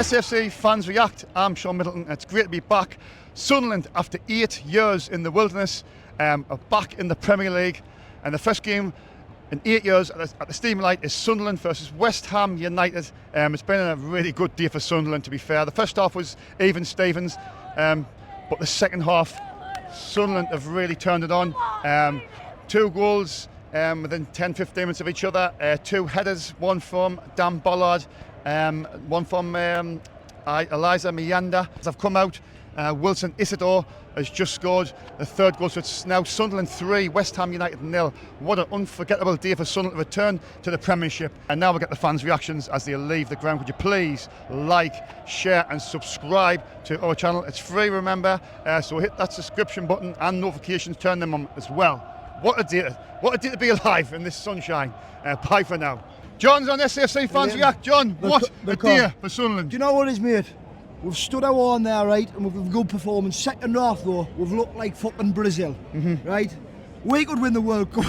SFC Fans React. I'm Sean Middleton. It's great to be back. Sunderland, after 8 years in the wilderness, are back in the Premier League. And the first game in 8 years at the Steam Light is Sunderland versus West Ham United. It's been a really good day for Sunderland, to be fair. The first half was even Stevens, but the second half, Sunderland have really turned it on. 2 goals within 10-15 minutes of each other. 2 headers, one from Dan Bollard, one from Eliza Mianda. As I've come out, Wilson Isidore has just scored the 3rd goal, so it's now Sunderland 3, West Ham United 0. What an unforgettable day for Sunderland to return to the Premiership. And now we'll get the fans' reactions as they leave the ground. Could you please like, share and subscribe to our channel? It's free, remember, so hit that subscription button and notifications, turn them on as well. What a day to be alive in this sunshine. Bye for now. John's on SFC Fans React. John, what a day for Sunderland. Do you know what it is, mate? We've stood our on there, right, and we've a good performance. Second half, though, we've looked like fucking Brazil, right? We could win the World Cup.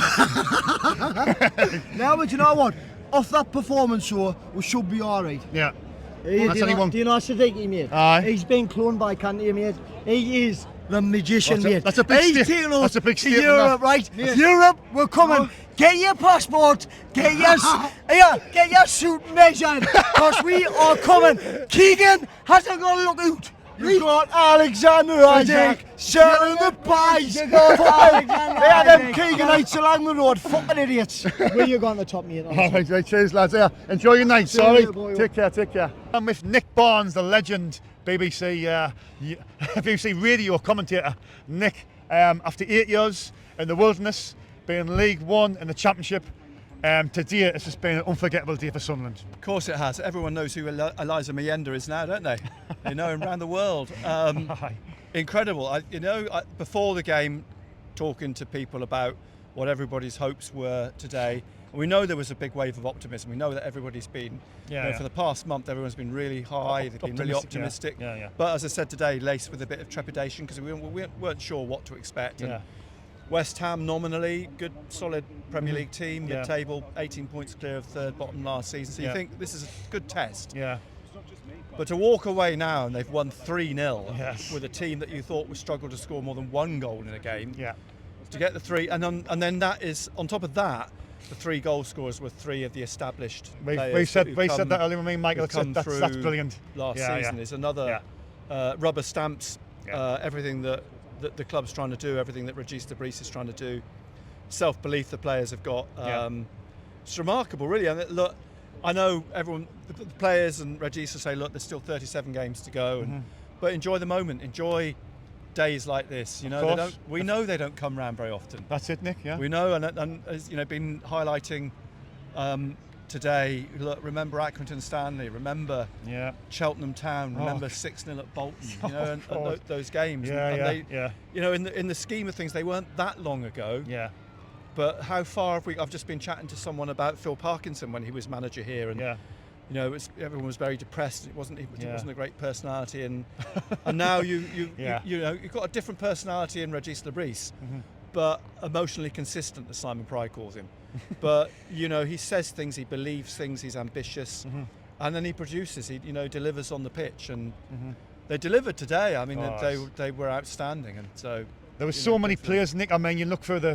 Now, but you know what? Off that performance, though, we should be all right. Yeah. Do you know Siddiqui, mate? Aye. He's been cloned by Kante, mate. He is the magician, mate. That's a big statement. That's a big statement. Europe, right? Yes. Europe, we're coming. Get your passport. Get your suit measured, because we are coming. Keegan hasn't got to look out. We got Alexander Isaac selling the pies. You got Alexander Isaac. Them Keeganites along the road, fucking idiots. Where you going to the top, mate? All right, cheers, lads. Yeah, enjoy your night. Sorry. Take care. I'm with Nick Barnes, the legend, BBC radio commentator. Nick, after 8 years in the wilderness, being League One in the Championship, today it's just been an unforgettable day for Sunderland. Of course it has. Everyone knows who Eliza Mianda is now, don't they? They know him around the world. Incredible. Before the game, talking to people about what everybody's hopes were today, we know there was a big wave of optimism. We know that everybody's been, for the past month, everyone's been really high. They've been really optimistic. Yeah. But as I said today, laced with a bit of trepidation because we weren't sure what to expect. And West Ham, nominally, good, solid Premier League team, mid-table, 18 points clear of third bottom last season. So you think this is a good test. Yeah. But to walk away now and they've won 3-0 with a team that you thought would struggle to score more than 1 goal in a game. Yeah. To get the 3, and then that is, on top of that, the 3 goal scorers were 3 of the established players. We said that earlier with me, Michael. That's brilliant. Last season is another rubber stamps everything that the club's trying to do, everything that Regis Debris is trying to do, self-belief the players have got. It's remarkable, really. And look, I know everyone, the players and Regis will say, look, there's still 37 games to go, but enjoy the moment, enjoy days like this. You know, we know they don't come round very often. That's it, Nick. Yeah. We know, and as you know, been highlighting today. Look, remember Accrington Stanley, remember Cheltenham Town, remember 6-0 at Bolton. You know, and those games. You know, in the scheme of things, they weren't that long ago. Yeah. But how far have we? I've just been chatting to someone about Phil Parkinson when he was manager here, and you know, everyone was very depressed. It wasn't a great personality, and now you know, you've got a different personality in Regis Debris, but emotionally consistent, as Simon Pry calls him. But you know, he says things, he believes things, he's ambitious, and then he produces. He delivers on the pitch, and they delivered today. I mean, they were outstanding, and so. There were so many players, Nick. I mean, you look through I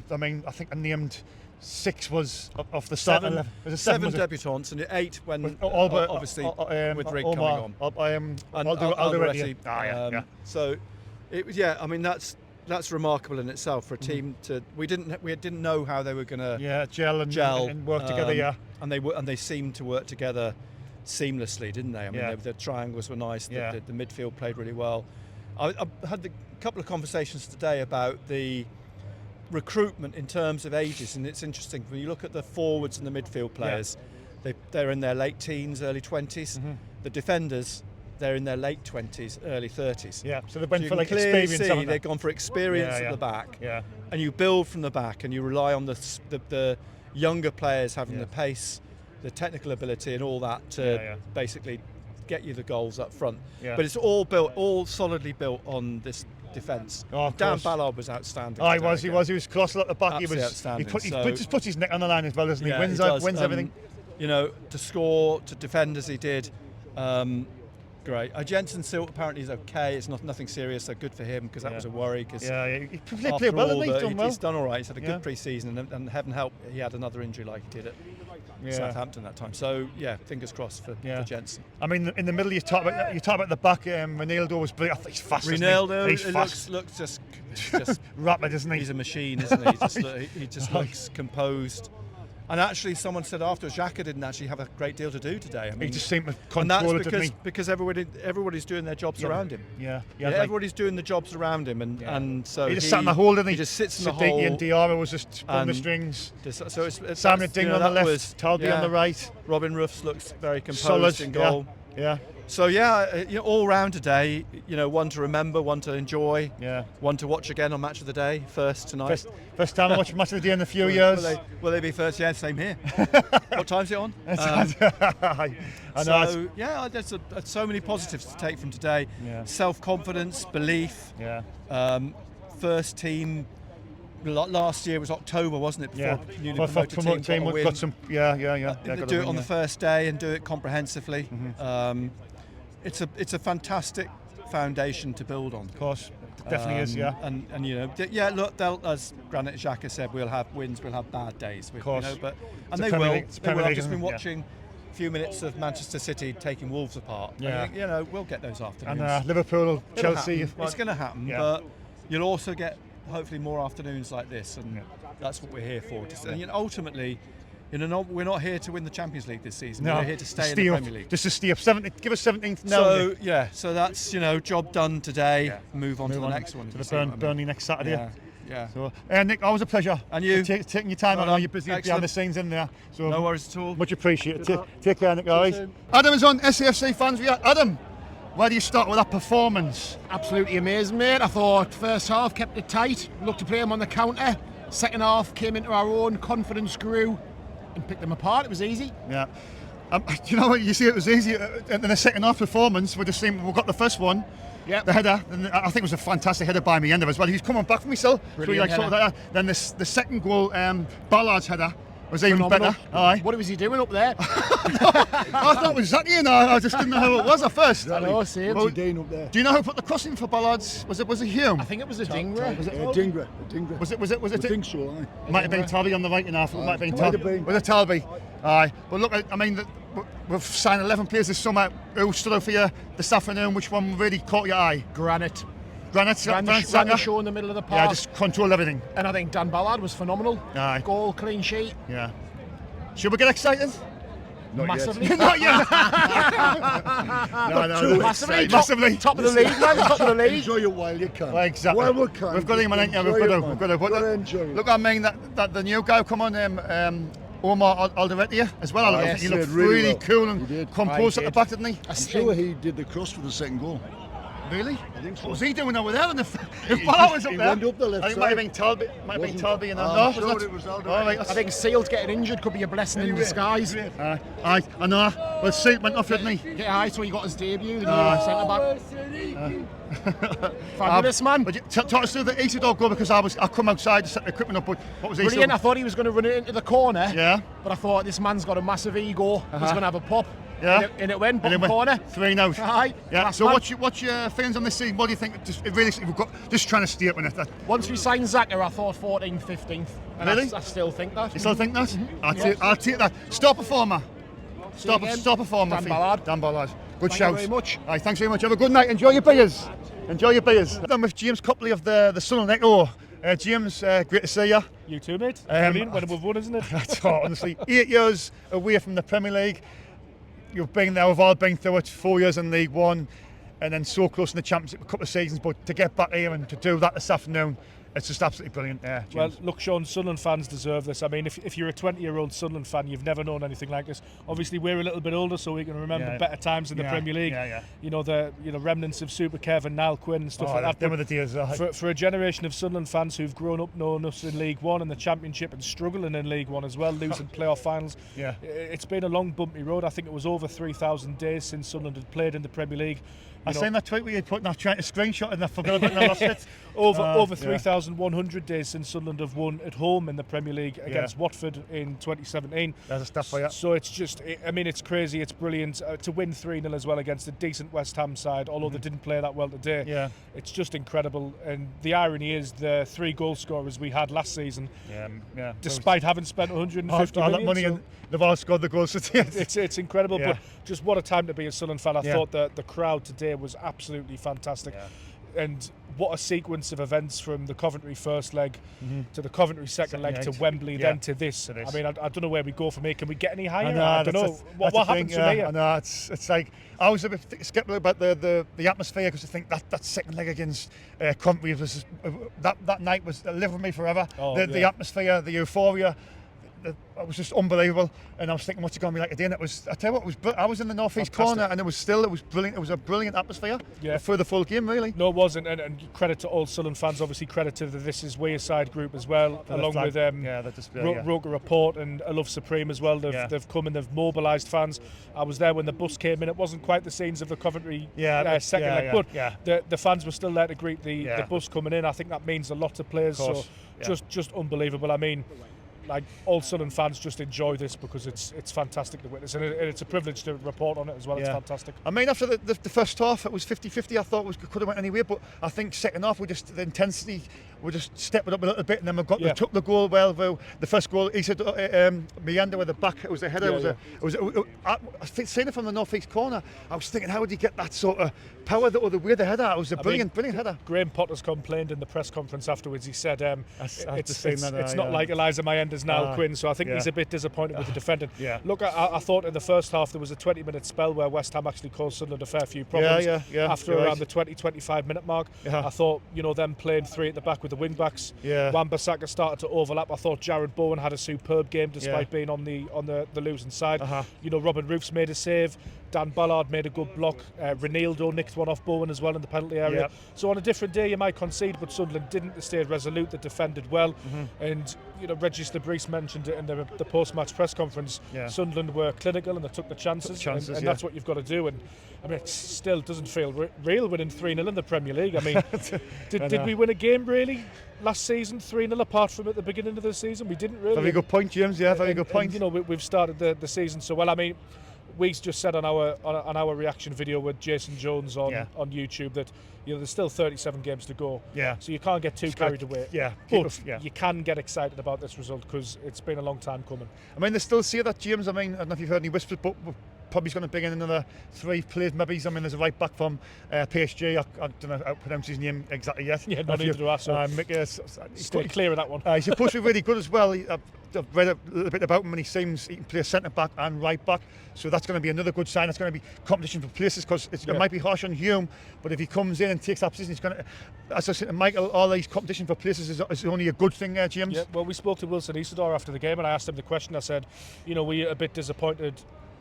think I named 6 was off the start. 7 debutants and 8 when obviously with Rig coming on. Alderete. So it was, I mean, that's remarkable in itself for a team to. We didn't know how they were going to gel and work together. And they seemed to work together seamlessly, didn't they? I mean, the triangles were nice. The midfield played really well. I had a couple of conversations today about the recruitment in terms of ages, and it's interesting when you look at the forwards and the midfield players. They're in their late teens, early 20s. The defenders, they're in their late 20s, early 30s. Yeah, so they went for like experience. They've gone for experience at the back. Yeah, and you build from the back, and you rely on the younger players having the pace, the technical ability, and all that to basically get you the goals up front. But it's all solidly built on this defence. Dan Ballard was outstanding. He was colossal at the back. Absolutely outstanding. He just puts his neck on the line as well, doesn't he? Wins everything. You know, to score, to defend as he did. Great. Jensen still apparently is okay. It's nothing serious, so good for him, because that was a worry. Cause he played well, he's done all right. He's had a good pre-season, and heaven help, he had another injury like he did at Southampton that time. So fingers crossed for Jensen. I mean, in the middle, you talk about the back. Ronaldo was brilliant. I think he's fast. Ronaldo, he's fast. looks just rapid, isn't he? He's a machine, isn't he? He just looks composed. And actually, someone said afterwards, Xhaka didn't actually have a great deal to do today. I mean, he just seemed to control it, because everybody's doing their jobs around him. Everybody's doing the jobs around him, and so he just sat in the hole, didn't he? He just sits in the Siddiqui hole. and Diarra was just on the strings. So it's Sam Ding on the left, Talby on the right. Robin Ruffs looks very composed in goal. Yeah. So all round today, one to remember, one to enjoy, one to watch again on Match of the Day, first tonight. First time I watched Match of the Day in a few years. Will they be first? Yeah, same here. What time's it on? I know. So there's so many positives to take from today. Self-confidence, belief. First team. Last year was October, wasn't it? Before newly promoted team got some. Do it on the first day and do it comprehensively. It's a fantastic foundation to build on. Of course, it definitely is. And look, as Granit Xhaka said, we'll have wins, we'll have bad days. Of course, they will. I've just been watching a few minutes of Manchester City taking Wolves apart. Yeah. I think, we'll get those afternoons. And Liverpool, Chelsea. It's going to happen, but you'll also get hopefully more afternoons like this, and that's what we're here for. And ultimately, we're not here to win the Champions League this season. We're here to stay in the Premier League. Just to stay up. Give us 17th now. So that's job done today. Move on to the next one. To the Burnley next Saturday. Yeah. So, Nick, always a pleasure. And you taking your time. I know you're busy behind the scenes in there. So no worries at all. Much appreciated. Take care, Nick. All right. Adam is on SAFC fans. Adam, where do you start with that performance? Absolutely amazing, mate. I thought first half kept it tight, looked to play them on the counter. Second half came into our own, confidence grew and picked them apart. It was easy. Yeah. You know what? You see, it was easy in the second half performance. We got the first one. Yeah. The header, and I think it was a fantastic header by Meander as well. He was coming back from himself. Brilliant header. Then the second goal, Ballard's header, was even phenomenal. better. Aye. What was he doing up there? I thought it was Zaki, I just didn't know how it was at first. I know, same. Well, up there? do you know who put the cross in for Ballard's? Was it Hume? I think it was a Dingra. Was it Dingra. Was it? I think so, aye. Might have been Talby on the right enough. It might have been Might have Talby. been. Was it Talby? Aye. But look, I mean, we've signed 11 players this summer. Who stood out for you this afternoon? Which one really caught your eye? Granite Granite show in the middle of the park. Yeah, just control everything. And I think Dan Ballard was phenomenal. Aye. Goal, clean sheet. Yeah. Should we get excited? Massively. Not yet. No. Massively. Top of the league, man. Top of the league. Enjoy it while you can. Well, exactly. While we can. We've got him, ain't you? We've got to. Enjoy it. Look, I mean that the new guy come on, Omar Alderete as well. I think he looked really cool and composed at the back, didn't he? I'm sure he did the cross for the second goal. Really? I think so. What was he doing over there? If Ballard was up he there, went up the left I think it might have been Talby. Wasn't- No, sure it was Alderete. All right, I think Seal's getting injured could be a blessing in disguise. I know. Well, Seat went off, didn't he? Yeah, so he got his debut, the new centre back. Fabulous, man. But talk us through the Isidore goal, because I come outside to set the equipment up. But what was he? Brilliant. I thought he was going to run it into the corner. Yeah. But I thought this man's got a massive ego. He's going to have a pop. Yeah. And it went bottom corner. 3-0. Aye. Yeah. So what's your feelings on this season? What do you think? We've got just trying to stay up in it. Once we signed Zaka, I thought 14th, 15th. And Really? I still think that. You still think that? I'll take that. Star performer. Star performer. Dan Ballard. Good shout. Thank you very much. Aye, thanks very much. Have a good night. Enjoy your beers. I'm with James Copley of the Sunderland Echo. James, great to see you. You too, mate. Brilliant when we've won, isn't it? Honestly, 8 years away from the Premier League. You've been there, we've all been through it, 4 years in League One, and then so close in the Championship a couple of seasons, but to get back here and to do that this afternoon, it's just absolutely brilliant. Yeah, well, look, Sean, Sunderland fans deserve this. I mean, if you're a 20-year-old Sunderland fan, you've never known anything like this. Obviously, we're a little bit older, so we can remember better times in the Premier League. You know, the remnants of Super Kev and Niall Quinn and stuff like that. Them were the days. For a generation of Sunderland fans who've grown up knowing us in League One and the Championship and struggling in League One as well, losing playoff finals, it's been a long, bumpy road. I think it was over 3,000 days since Sunderland had played in the Premier League. I seen that tweet where you put that trying to screenshot and I forgot about it and I lost it. Over 3,000 1,100 days since Sunderland have won at home in the Premier League against Watford in 2017. There's a stat for you. So it's just, I mean, it's crazy, it's brilliant. To win 3-0 as well against a decent West Ham side, although they didn't play that well today. Yeah. It's just incredible. And the irony is the 3 goal scorers we had last season, despite having spent 150 million. That money, and they've all scored the goals. It's incredible, but just what a time to be a Sunderland fan. I thought that the crowd today was absolutely fantastic. And what a sequence of events from the Coventry first leg to the Coventry second leg to Wembley, then to this. I mean, I don't know where we go from here. Can we get any higher? I don't know. What happens from here? I know, it's like, I was a bit sceptical about the atmosphere, because I think that second leg against Coventry was that night was live with me forever. The atmosphere, the euphoria. It was just unbelievable, and I was thinking, what's it going to be like today? And it was, I tell you what, I was in the northeast corner, and it was brilliant. It was a brilliant atmosphere for the full game, really. No, it wasn't, and credit to all Sunderland fans. Obviously, credit to the This Is Wayside group as well, along with Roker Report and A Love Supreme as well. They've come and they've mobilised fans. I was there when the bus came in. It wasn't quite the scenes of the Coventry second leg, but the fans were still there to greet the bus coming in. I think that means a lot to players. So just unbelievable. I mean, like, all Sunderland fans just enjoy this because it's fantastic to witness, and it's a privilege to report on it as well. It's fantastic. I mean, after the first half, it was 50-50. I thought it could have went anywhere, but I think second half, the intensity, we just stepped it up a little bit, and then we took the goal well. The first goal, he said, Meander with the back, it was a header. I seen it from the northeast corner. I was thinking, how would he get that sort of power the other way, the header? It was a brilliant header. Graham Potter's complained in the press conference afterwards. He said it's not like Eliza Meander's now, Quinn, so I think he's a bit disappointed with the defending. Look, I thought in the first half there was a 20-minute spell where West Ham actually caused Sunderland a fair few problems. After around the 20-25 minute mark, I thought, them playing 3 at the back with the wing backs. Wan-Bissaka started to overlap. I thought Jared Bowen had a superb game despite being on the losing side. Robin Roofs made a save. Dan Ballard made a good block. Ronaldo nicked one off Bowen as well in the penalty area. So on a different day you might concede, but Sunderland didn't. They stayed resolute. They defended well. And Regis Lebris mentioned it in the post-match press conference. Sunderland were clinical and they took the chances, and that's what you've got to do. And I mean, it still doesn't feel real winning 3-0 in the Premier League. I mean, did we win a game really last season 3-0 apart from at the beginning of the season? We didn't really. Very good point, James. Very good point. And, we've started the season so well. I mean, we just said on our reaction video with Jason Jones on YouTube that there's still 37 games to go. So you can't get too carried away. But you can get excited about this result because it's been a long time coming. I mean, they still say that, James. I mean, I don't know if you've heard any whispers, but we're probably going to bring in another 3 players, maybe. I mean, there's a right back from PSG. I don't know how to pronounce his name exactly yet. No, neither do I. So stay clear of that one. He's supposed to be really good as well. I've read a little bit about him, and he seems he can play centre back and right back. So that's going to be another good sign. It's going to be competition for places, because it might be harsh on Hume, but if he comes in and takes that position, he's going to. As I said to Michael, all these competition for places is only a good thing, James. Yeah, well, we spoke to Wilson Isidore after the game, and I asked him the question. I said, were you a bit disappointed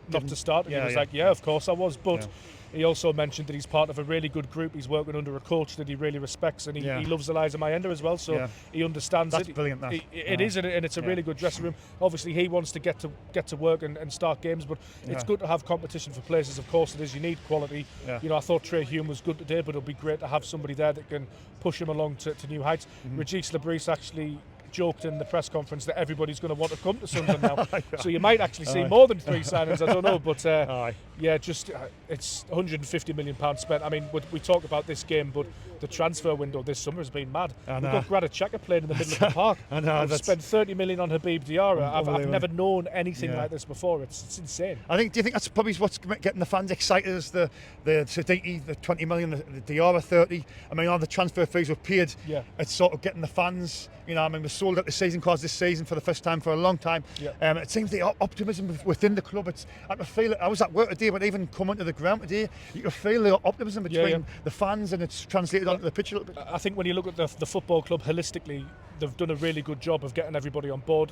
not to start? And he was like, of course I was, but. He also mentioned that he's part of a really good group. He's working under a coach that he really respects, and he loves Eliza Meander as well, so he understands That's brilliant, that. It is, and it's a really good dressing room. Obviously, he wants to get to work and start games, but it's good to have competition for places. Of course it is. You need quality. I thought Trey Hume was good today, but it'll be great to have somebody there that can push him along to new heights. Regis Lebris actually joked in the press conference that everybody's going to want to come to Sunderland now. So you might actually see more than 3 signings, I don't know, but it's £150 million spent. I mean, we talk about this game, but the transfer window this summer has been mad. We've got Granit Xhaka playing in the middle of the park. I've spent £30 million on Habib Diarra. I've never known anything like this before. It's insane. Do you think that's probably what's getting the fans excited, is the Siddiqui, the 20 million, the Diarra 30? I mean, all the transfer fees were paid. It's sort of getting the fans. I mean, we sold out the season cards this season for the first time for a long time. It seems the optimism within the club. I can feel it. I was at work today, but even coming to the ground today, you can feel the optimism between the fans, and it's translated onto the pitch a little bit. I think when you look at the football club holistically, they've done a really good job of getting everybody on board.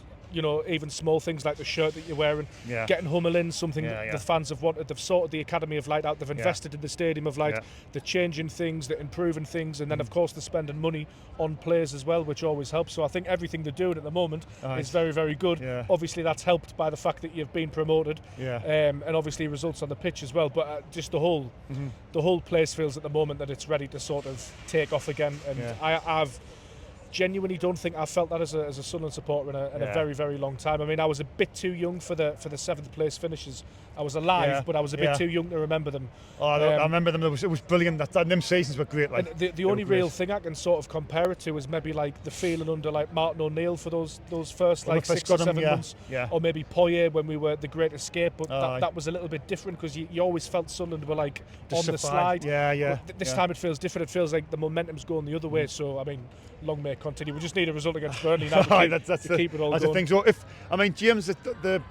Even small things like the shirt that you're wearing, getting Hummel in, something that the fans have wanted. They've sorted the Academy of Light out. They've invested in the Stadium of Light. They're changing things, they're improving things, and then of course they're spending money on players as well, which always helps. So I think everything they're doing at the moment is very, very good. Obviously that's helped by the fact that you've been promoted, and obviously results on the pitch as well. But just the whole place feels at the moment that it's ready to sort of take off again. And genuinely don't think I've felt that as a Sunderland supporter in a very, very long time. I mean, I was a bit too young for the 7th place finishes. I was alive, but I was a bit too young to remember them. I remember them. It was brilliant. Them seasons were great. Like, the only real thing I can sort of compare it to is maybe like the feeling under like Martin O'Neill for those first like 6 or 7 months, or maybe Poirier when we were the Great Escape. But that was a little bit different because you always felt Sunderland were like on the slide. But this time it feels different. It feels like the momentum's going the other way. So I mean, long may it continue. We just need a result against Burnley now to keep it all going. That's the thing. So James, the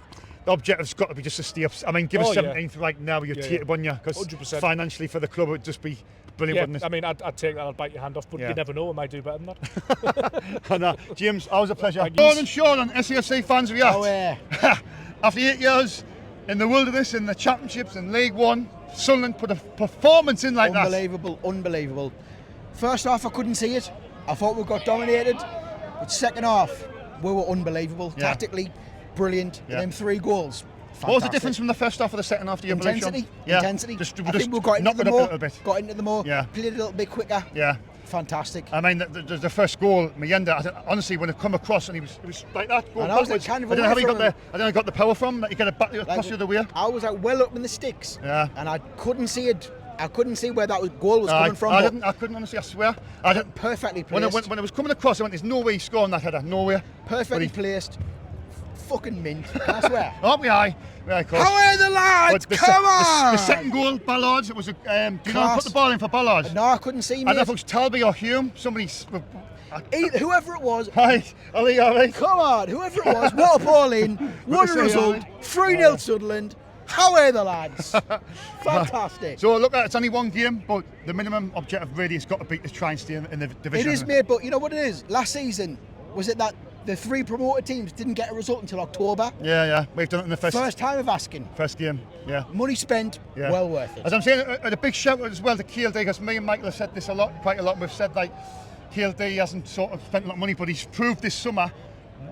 objective's got to be just to stay up. I mean, give us 17th right now. You're tated, wouldn't you? Because financially for the club, it would just be brilliant, wouldn't it? I mean, I'd take that. I'd bite your hand off, but you never know. I might do better than that. I know. James, always a pleasure. Sean and SAFC fans react. After 8 years in the wilderness, in the championships, in League One, Sunderland put a performance in like that. Unbelievable. First half, I couldn't see it. I thought we got dominated. But second half, we were unbelievable. Tactically, brilliant. And then 3 goals. Fantastic. What was the difference from the first half to the second half? Intensity. I think we got into the more. Played a little bit quicker. Fantastic. I mean, the first goal, Mayenda, honestly, when it come across and he was like that, I don't know how he got the power from that. He got it back across the other way. I was like well up in the sticks, and I couldn't see it. I couldn't see where that goal was coming from. I couldn't honestly. I swear. I didn't. Perfectly placed. When it was coming across, I went, "There's no way he's scoring that header. No way." Perfectly placed. Fucking mint. I swear. Aren't we high? Of course. How are the lads? Come on! The second goal, Ballards. It was a. Do you know who put the ball in for Ballards? No, I couldn't see. I don't know if it was Talby or Hume. Somebody. Whoever it was. Hi, Ali. All right. Come on, whoever it was. What a ball in. What a result. 3-0 Sunderland. How are the lads? Fantastic. So look, it's only one game, but the minimum objective really has got to be to try and stay in the division. It is, mate. But you know what it is? Last season, was it that the 3 promoted teams didn't get a result until October? Yeah. We've done it in the first time of asking. First game, yeah. Money spent, well worth it. As I'm saying, a big shout out as well to KLD, because me and Michael have said this quite a lot. We've said like KLD hasn't sort of spent a lot of money, but he's proved this summer,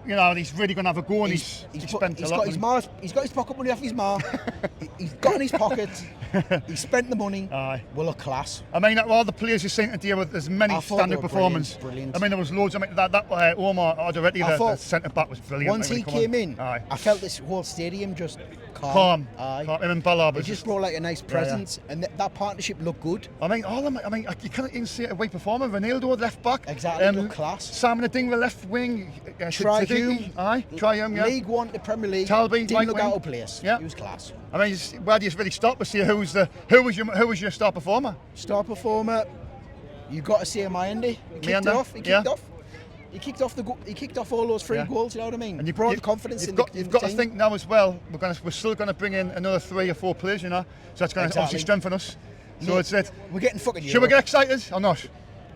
you know, and he's really going to have a go, and he's spent a lot. He's got his pocket money off his ma. He's got in his pocket. He spent the money. Well, a class. I mean, all the players you're seeing today with as many standard performance. Brilliant. I mean, there was loads. I mean, that Omar Alderete, the centre back, was brilliant. Once he came in, I felt this whole stadium just calm. Him and Ballard. It just brought like a nice presence, and that partnership looked good. I mean, all of them. I mean, you can't even see a away performer. Ronaldo left back. Exactly, looked class. Simon Adingra left wing. Triumph. League One to Premier League. Talby didn't look out of place. He was class. I mean, where do you really start to see who was your star performer? Star performer, you got to see Mayenda. He kicked off. He kicked off all those 3 goals. You know what I mean? And you brought the confidence in the team. You've got to think now as well. We're still going to bring in another 3 or 4 players. You know, so that's going to obviously strengthen us. So it's it. We're getting fucking. Should we get excited or not?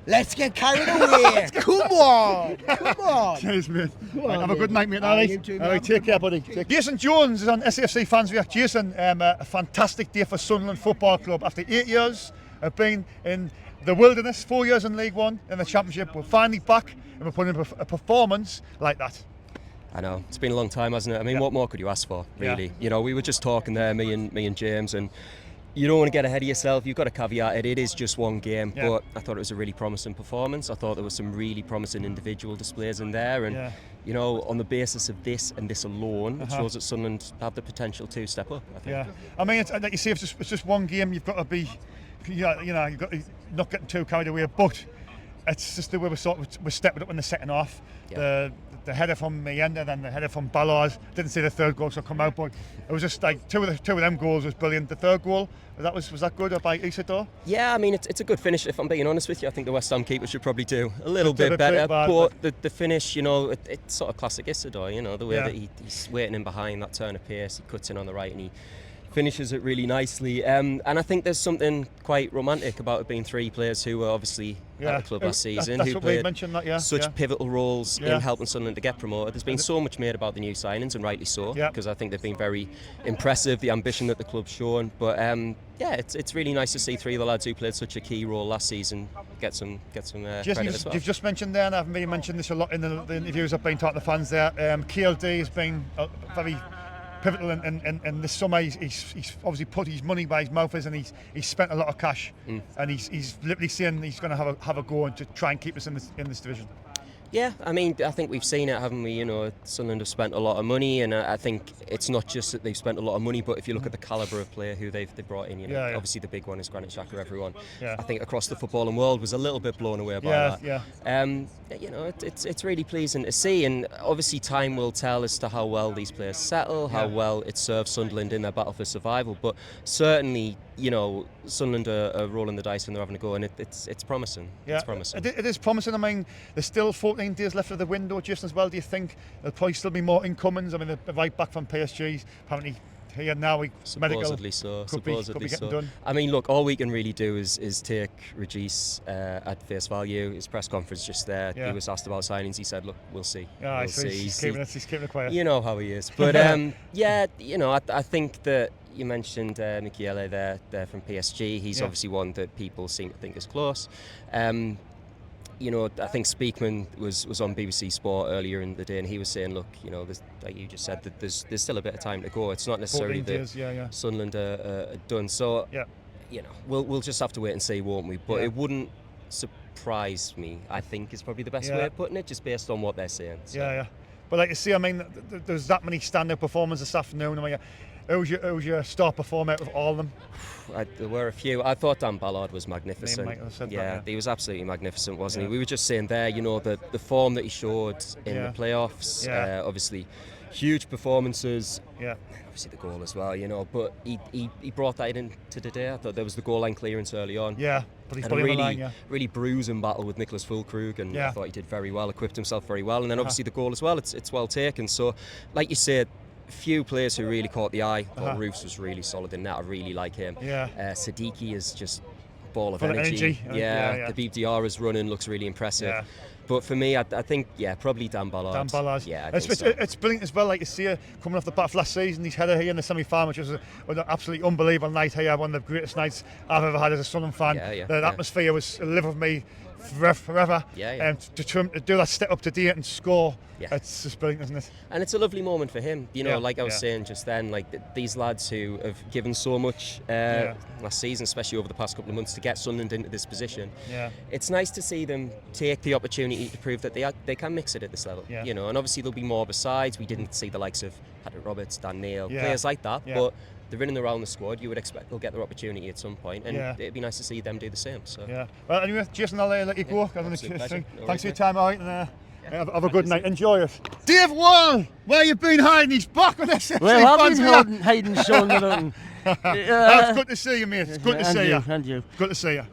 Let's get carried away. Come on. Cheers, mate. Have a good night, mate. All right, take care, buddy. Jason Jones is on SAFC Fans React. Jason, a fantastic day for Sunderland Football Club. After 8 years of being in the wilderness, 4 years in League One in the Championship, we're finally back and we're putting in a performance like that. I know, it's been a long time, hasn't it? I mean, what more could you ask for, really? You know, we were just talking there, me and James, and you don't want to get ahead of yourself. You've got to caveat it. It is just one game, but I thought it was a really promising performance. I thought there was some really promising individual displays in there, and you know, on the basis of this and this alone, it shows that Sunderland have the potential to step up, I think. Yeah, I mean, like you say, it's just one game. You've got to be, you know, you've got to not getting too carried away, but it's just the way we're stepping up in the second half. The header from Mayenda, then the header from Ballard. Didn't see the third goal so come out, but it was just like two of them goals was brilliant. The third goal, was that good by Isidore? Yeah, I mean, it's a good finish, if I'm being honest with you. I think the West Ham keeper should probably do a little bit better, but the finish, you know, it's sort of classic Isidore, you know, the way that he's waiting in behind that turn of pace, he cuts in on the right and he finishes it really nicely, and I think there's something quite romantic about it being 3 players who were obviously at the club last season, who played such pivotal roles in helping Sunderland to get promoted. There's been so much made about the new signings, and rightly so, because I think they've been very impressive, the ambition that the club's shown. But it's really nice to see 3 of the lads who played such a key role last season get some credit as well. You've just mentioned there, and I've maybe mentioned this a lot in the interviews I've been talking to the fans there. KLD has been very pivotal in this summer. He's obviously put his money where his mouth is, and he's spent a lot of cash, and he's literally saying he's going to have a go and to try and keep us in this division. Yeah, I mean, I think we've seen it, haven't we? You know, Sunderland have spent a lot of money, and I think it's not just that they've spent a lot of money, but if you look at the calibre of player who they've brought in, you know, obviously the big one is Granit Xhaka. Everyone, I think across the footballing world was a little bit blown away by that. You know, it's really pleasing to see, and obviously time will tell as to how well these players settle, how well it serves Sunderland in their battle for survival. But certainly, you know, Sunderland are rolling the dice and they're having a go, and it's promising. Yeah, it's promising. It is promising. I mean, there's still 14 days left of the window, just as well. Do you think there'll probably still be more incomings? I mean, the right back from PSG, apparently here now, supposedly so. Could be getting done. I mean, look, all we can really do is take Regis at face value. His press conference just there, he was asked about signings. He said, "Look, we'll see." We'll see. He's keeping it quiet. You know how he is. But yeah, you know, I think that you mentioned Michele there from PSG. He's obviously one that people seem to think is close. You know, I think Speakman was on BBC Sport earlier in the day, and he was saying, look, you know, like you just said, that there's still a bit of time to go. It's not necessarily that Sunderland are done. So, you know, we'll just have to wait and see, won't we? But it wouldn't surprise me, I think, is probably the best way of putting it, just based on what they're saying. So. But like you see, I mean, there's that many standout performances this afternoon. I mean, who's your star performer out of all of them? There were a few. I thought Dan Ballard was magnificent. He was absolutely magnificent, wasn't he? We were just saying there, you know, the form that he showed in the playoffs. Obviously, huge performances. Obviously the goal as well, you know. But he brought that into the day. I thought there was the goal line clearance early on. But he's had a really bruising battle with Nicholas Füllkrug, and I thought he did very well, equipped himself very well, and then obviously the goal as well. It's well taken. So, like you said, few players who really caught the eye. I thought Roofs was really solid in that. I really like him. Siddiqui is just ball of energy. The BDR running looks really impressive. But for me, I think, probably Dan Ballard. Yeah, it's brilliant as well. Like you see, coming off the bat of last season, his header here in the semi-final, which was an absolutely unbelievable night here. One of the greatest nights I've ever had as a Sunderland fan. The atmosphere was live with me forever. And to do that step up to date and score, it's just brilliant, isn't it? And it's a lovely moment for him. You know, like I was saying just then, like these lads who have given so much last season, especially over the past couple of months, to get Sunderland into this position. It's nice to see them take the opportunity to prove that they can mix it at this level. You know, and obviously there'll be more besides. We didn't see the likes of Patrick Roberts, Dan Neil, players like that, but they're in and around the squad. You would expect they'll get their opportunity at some point, and it'd be nice to see them do the same. So well, anyway, Jason, I'll let you go. Thanks for your time, all right, and have a good night. Enjoy it. Dave Wall, where you been hiding? He's back on us. Well, I've been hiding Sunderland. It's good to see you, mate. It's good to see you. And you. Good to see you.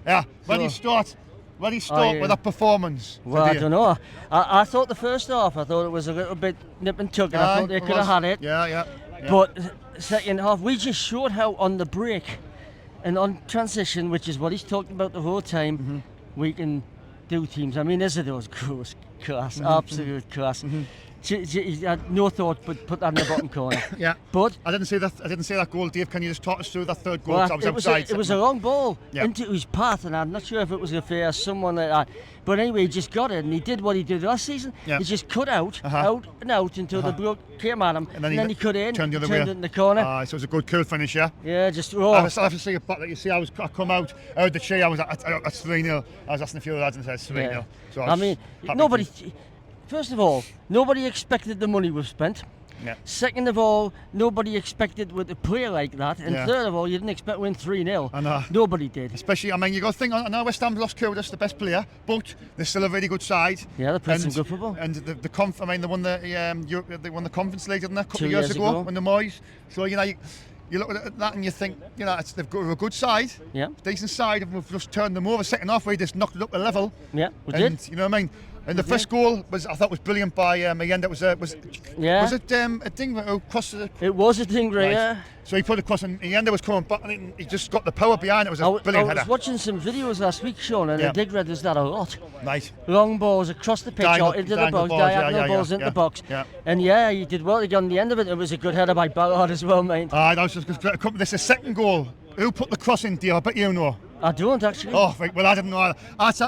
Yeah. Where do you start? Where do you start with that performance? Well, I don't know. I thought the first half, I thought it was a little bit nip and tuck, and I thought they could have had it. Yeah. But second half, we just showed how on the break and on transition, which is what he's talking about the whole time, we can do teams. I mean, Isadore's class, absolute class. He had no thought but put that in the bottom corner. But I didn't see that goal, Dave. Can you just talk us through that third goal? Well, it was a long ball into his path, and I'm not sure if it was a fair someone like that. But anyway, he just got it, and he did what he did last season. He just cut out until the bloke came at him, and then he cut in, turned it in the corner. So it was a good, cool finish, Yeah, just raw. I have to see it back. Like you see, I come out of the chair. I was at 3-0. I was asking a few of the lads and said 3-0. So I mean, nobody. First of all, nobody expected the money we've spent. Second of all, nobody expected with a player like that. And third of all, you didn't expect to win 3-0. Nobody did. Especially, I mean, you got to think, I know West Ham's lost Kudus, the best player, but they're still a really good side. Yeah, they played some good football. And they won the Conference League, didn't they, a couple of years ago when the Moyes. So, you know, you look at that and you think, you know, they've got a good side, decent side, and we've just turned them over. Second half, we just knocked it up a level. Yeah, we did. You know what I mean? And the first goal I thought was brilliant by Mayenda. Was it a Dingra who crossed the... It was a Dingra, yeah. So he put it across, and Mayenda was coming back, and he just got the power behind it. It was a brilliant header. I was watching some videos last week, Sean, and Dingra does that a lot. Nice. Long balls across the pitch or into the box, diagonal balls into the box. And he did well. He got on the end of it. It was a good header by Ballard as well, mate. I was just going to come to this. The second goal. Who put the cross in, dear? I bet you know. I don't actually. Oh, right. Well, I didn't know either.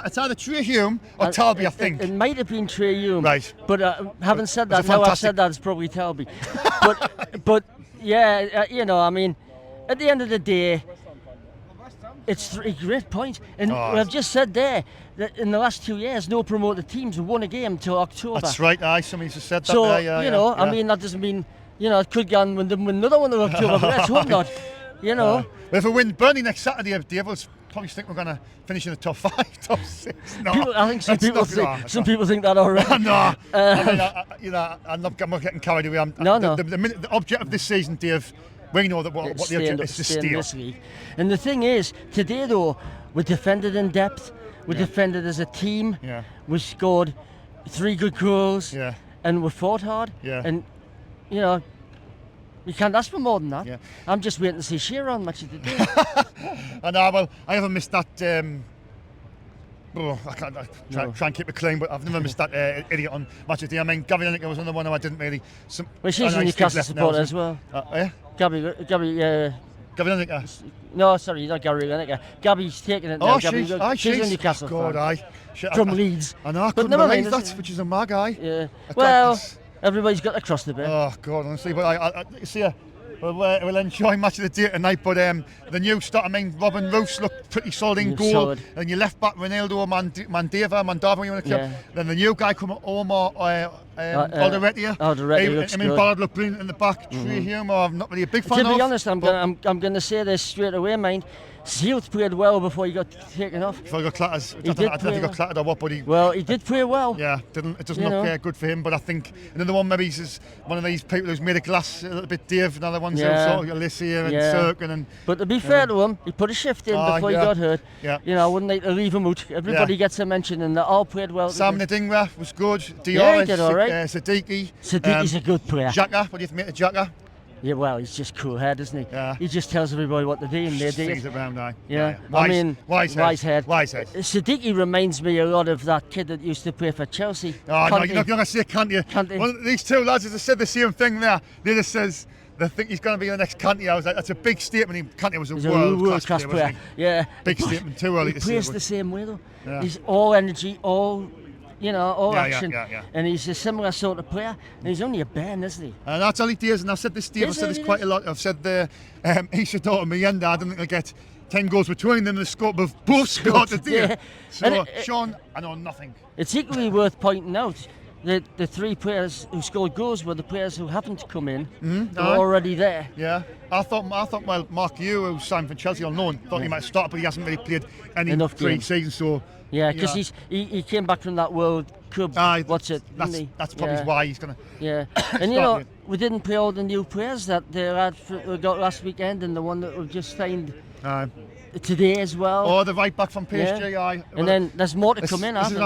It's either Trey Hume or Talby, I think. It might have been Trey Hume. Right. But having said that, now I've said that, it's probably Talby. but yeah, you know, I mean, at the end of the day, It's a great point. And Oh. I've just said there that in the last 2 years, no promoted teams have won a game till October. That's right, somebody just said that So, there, yeah, you know, yeah. I mean, that doesn't mean, you know, it could go and win another one in October, but let's hope not. You know. Well, if we win Burnley next Saturday, Dave will probably think we're going to finish in the top 5, top 6. No, I think some people think that already. No, I mean, I'm not getting carried away. No. The object of this season, Dave, we know that what the objective is to stay this league. And the thing is, today though, we defended in depth. We defended as a team. Yeah. We scored 3 good goals. Yeah. And we fought hard. Yeah. And you know, you can't ask for more than that. Yeah. I'm just waiting to see Shearer on match of the day. I know. Well, I haven't missed that. I can't try and keep it clean, but I've never missed that idiot on match of the day. I mean, Gary Lineker was another one who I didn't really. Well, she's a Newcastle supporter as well. Yeah. Gary. Gary Lineker. No, sorry, not Gary Lineker. Gabby's taking it now. She's a Newcastle fan. From Leeds. I know. I But couldn't never believe mind, that, which is a mag eye. Yeah. Well, everybody's got to cross the bit. Oh God, honestly, but I see. We'll enjoy match of the day tonight, but the new start, I mean, Robin Roos looked pretty solid in goal. Solid. And your left back, Ronaldo, Mandava, you want to Yeah. Then the new guy coming, Omar Alderweireld. Alderweireld I mean, Ballard looked brilliant in the back. Trey Hume, I'm not really a big fan To of. be honest, I'm going to say this straight away, mind. Seals played well before he got taken off. Before he got clattered. He I did don't know if play he got clattered or what, but he did play well. Yeah, it doesn't You look know. good for him, but I think another one maybe is one of these people who's made a glass a little bit Dave, another one's sort of Alicia and Sirkin and. But to be fair to him, he put a shift in before he got hurt. Yeah. You know, I wouldn't like to leave him out. Everybody gets a mention and they all played well. Sam Nadingra was good. Yeah, he did all right. Siddiqui. Siddiqui's a good player. Xhaka, what do you think of Xhaka? Yeah, well, he's just cool head, isn't he? Yeah. He just tells everybody what to do and they do Things it. around now. Yeah. Wise, I mean, wise head. Siddiqui reminds me a lot of that kid that used to play for Chelsea. Oh, no, you're not going to say Kanté. Well, these two lads have said the same thing there. They just says they think he's going to be the next Kanté. I was like, that's a big statement. Kanté was a world-class player. Wasn't he? Yeah. Big statement, too early to say. He plays the same way, though. Yeah. He's all energy, all action. Yeah. And he's a similar sort of player. And he's only a bairn, isn't he? And that's all he does. And I've said this, Steve, I've said this quite a lot. I've said Isadora and Miranda, I don't think they'll get 10 goals between them in the scope of both scored today. Yeah. So, Sean, I know nothing. It's equally worth pointing out that the 3 players who scored goals were the players who happened come in. They were already there. Yeah. I thought, well, Mark Yu, who's signed for Chelsea, unknown, thought he might start, but he hasn't really played any Enough pre-season, so. Yeah, because he came back from that World Cup. That's probably why he's going to. Yeah, and you know, we didn't play all the new players that we got last weekend, and the one that we've just signed today as well. Oh, the right back from PSG. And then there's more to come in. This is what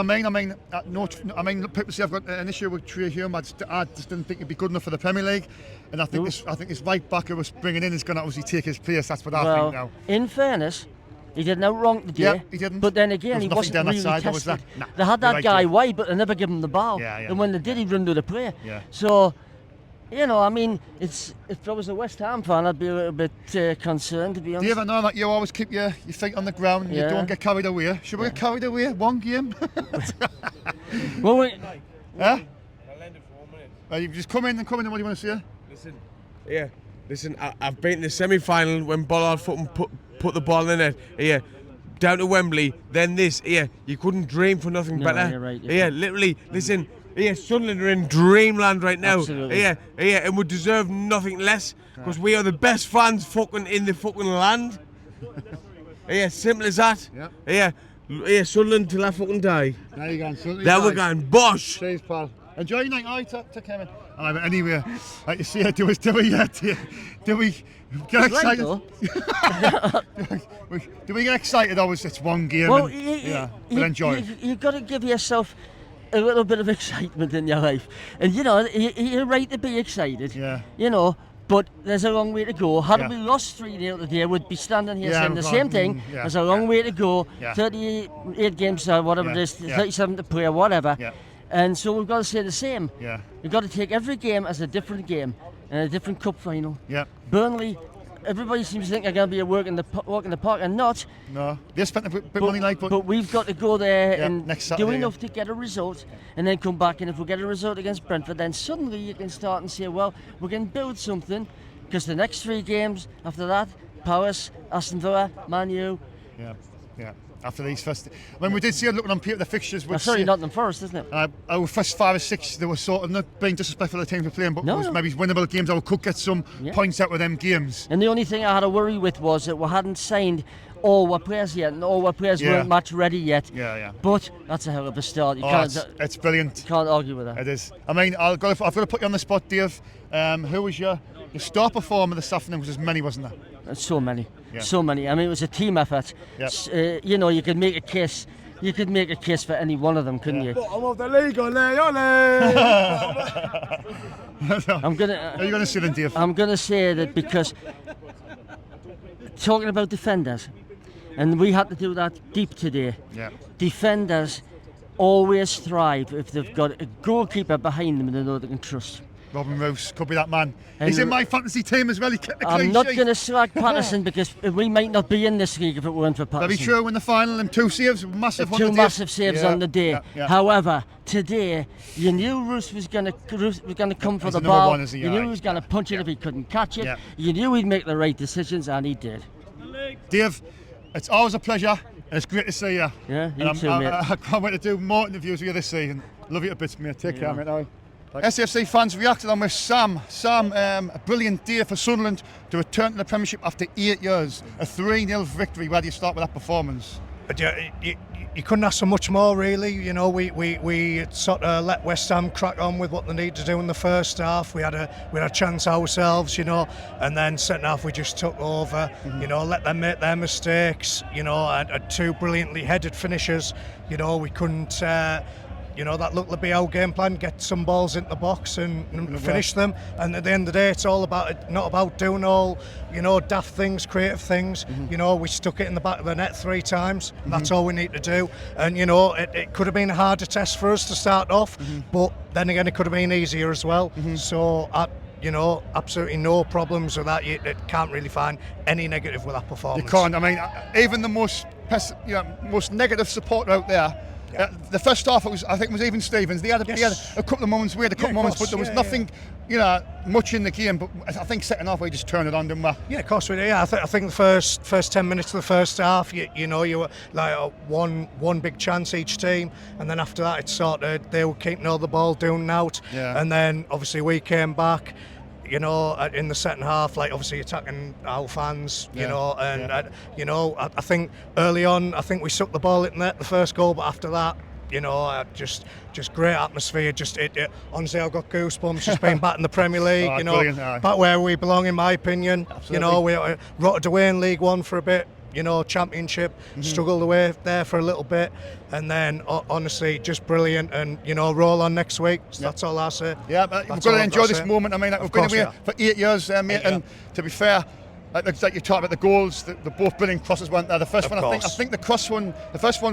I mean, people say I've got an issue with Trey Hume. I just didn't think he'd be good enough for the Premier League, and I think this right back who was bringing in is going to obviously take his place. That's what I think now. In fairness, he did no wrong today. Yeah, he didn't. But then again, he wasn't really tested. They had that guy wide, but they never give him the ball. And when they did, he'd run to the player. Yeah. So, you know, I mean, if I was a West Ham fan, I'd be a little bit concerned, to be honest. Dave, I know that you always keep your feet on the ground and you don't get carried away. Should we get carried away? One game? Well, huh? I'll end it for 1 minute. You just come in. What do you want to say? Listen, I've been in the semi-final when Ballard put the ball in the net. Yeah, down to Wembley, then this. Yeah, you couldn't dream for nothing better. You're right, yeah, literally. Listen, Sunderland are in dreamland right now. Absolutely. Yeah, and we deserve nothing less because we are the best fans fucking in the fucking land. Simple as that. Yeah, Sunderland till I fucking die. There you go, Sunderland. There we're going, bosh. Cheers, pal. Enjoy your night. To Kevin. But anyway, like you see, do we get excited? Do we get excited? Always it's one game. Well, we'll enjoy it. You've got to give yourself a little bit of excitement in your life, and you know you're right to be excited. Yeah. You know, but there's a long way to go. Had we lost 3-0 today, we'd be standing here saying the same thing. There's a long way to go. 38 games or whatever it is, 37 to play or whatever. Yeah. And so we've got to say the same. Yeah. We've got to take every game as a different game and a different cup final. Yeah. Burnley, everybody seems to think they're going to be a walk in the park, and not. No, they spent a bit money, but we've got to go there and do enough to get a result, and then come back. And if we get a result against Brentford, then suddenly you can start and say, well, we can build something, because the next 3 games after that, Palace, Aston Villa, Man U, Yeah. After these first, when we did see her looking on the fixtures, That's sorry, Nottingham Forest, isn't it? Our first 5 or 6, they were sort of not being disrespectful of the teams we're playing, but No, it was no. maybe winnable games. I could get some points out of them games. And the only thing I had a worry with was that we hadn't signed all our players yet, and all our players weren't match ready yet. Yeah. But that's a hell of a start. You can't. It's brilliant. Can't argue with that. It is. I mean, I've got to put you on the spot, Dave. Who was your star performer this afternoon? Was as many, wasn't there? So many. So many. I mean, it was a team effort. Yeah. You know, you could make a case. You could make a case for any one of them, couldn't you? Bottom of the league, ole. Are you going to sit in, Dave? I'm going to say that because talking about defenders, and we had to do that deep today. Yeah. Defenders always thrive if they've got a goalkeeper behind them they know they can trust. Robin Rouse could be that man. And He's in my fantasy team as well. He kept a I'm clean not sheet. going to slag Patterson because we might not be in this league if it weren't for Patterson. That'd be true in the final. And 2 saves, massive. Two massive saves on the day. Yeah. However, today you knew Roos was going to come for He's the the number ball. one, isn't he? You knew Aye. he was going to punch it if he couldn't catch it. Yeah. You knew he'd make the right decisions, and he did. Dave, it's always a pleasure. And it's great to see you. Yeah, you And too, mate. I can't wait to do more interviews with you this season. Love you to bits, mate. Take care, mate. Aye. SFC fans reacted on with Sam. Sam, a brilliant day for Sunderland to return to the Premiership after 8 years. A 3-0 victory. Where do you start with that performance? You couldn't ask for much more, really. You know, we sort of let West Ham crack on with what they need to do in the first half. We had a chance ourselves, you know, and then second half we just took over. You know, let them make their mistakes. You know, had 2 brilliantly headed finishers. You know, we couldn't. You know, that looked to be our game plan, get some balls into the box and finish them. And at the end of the day, it's all about it, not about doing all, you know, daft things, creative things. You know, we stuck it in the back of the net 3 times. That's all we need to do. And, you know, it could have been a harder test for us to start off, but then again, it could have been easier as well. So, you know, absolutely no problems with that. You can't really find any negative with that performance. You can't. I mean, even the most negative supporter out there. The first half, I think it was even Stevens. They had a couple of moments. We had a couple of moments, but there was nothing, you know, much in the game. But I think second half we just turned it on, didn't we? Yeah, of course we did. Yeah, I think the first 10 minutes of the first half, you know, you were like one big chance each team, and then after that, it's sort of they were keeping all the ball down and out, and then obviously we came back. You know, in the second half, like obviously attacking our fans, you know, and you know, I think early on, I think we sucked the ball in net the first goal, but after that, you know, just great atmosphere. Honestly, I've got goosebumps just being back in the Premier League. You know, back where we belong, in my opinion. Absolutely. You know, we rotted away in League One for a bit. You know, Championship, struggled away there for a little bit, and then honestly, just brilliant. And you know, roll on next week. So that's all I say. Yeah, but we've got to enjoy this moment. I mean, we've been away for 8 years, mate. And to be fair, like you talked about the goals, the both brilliant crosses weren't there. The first one, I think the first one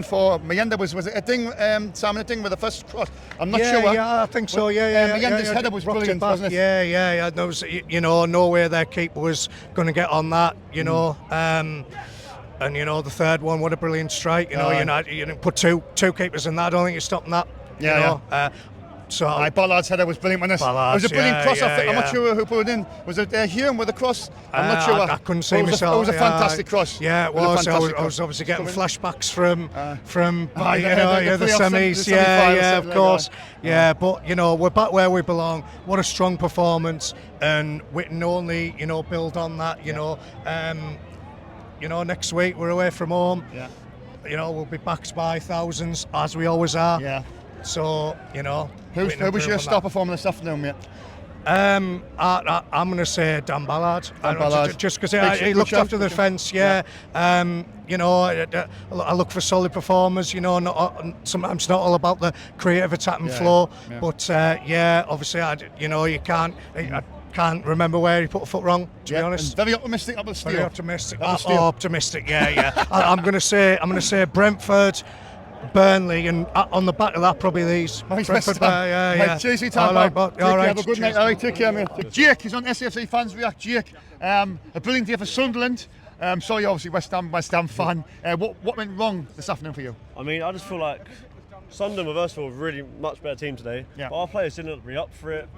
for Mayenda was it a ding, Simon, a ding with the first cross? I'm not sure. Yeah, I think so. Yeah. Mayenda's header was brilliant, wasn't it? Yeah. There was, you know, no way their keeper was going to get on that. You know. And you know, the third one, what a brilliant strike! You know, you put two keepers in that. I don't think you're stopping that. So Ballard's header was brilliant. It was a brilliant cross. I'm not sure who put it in. Was it Hume with the cross? I'm not sure. I couldn't see myself. It was a fantastic cross. Yeah, it was. I was obviously getting flashbacks from the semis. Yeah, of course. Yeah, but you know, we're back where we belong. What a strong performance, and we can only build on that. You know, next week we're away from home. Yeah. You know, we'll be backed by thousands, as we always are. Yeah. So, you know. Who was your star performer this afternoon, mate? I'm going to say Dan Ballard. Just because he looked after the defence, You know, I look for solid performers, you know, sometimes not all about the creative attacking flow. Yeah. But, obviously, you can't remember where he put a foot wrong, to be honest. Very optimistic. Very optimistic. Optimistic. Yeah. I'm going to say Brentford, Burnley, and on the back of that, probably these. Brentford, cheers, all right, have a good night. All right, take care, mate. Jake is on SFC Fans React. Jake, a brilliant day for Sunderland. Sorry, obviously West Ham fan. What went wrong this afternoon for you? I mean, I just feel like Sunderland were first of all a really much better team today. Yeah. But our players didn't look really up for it.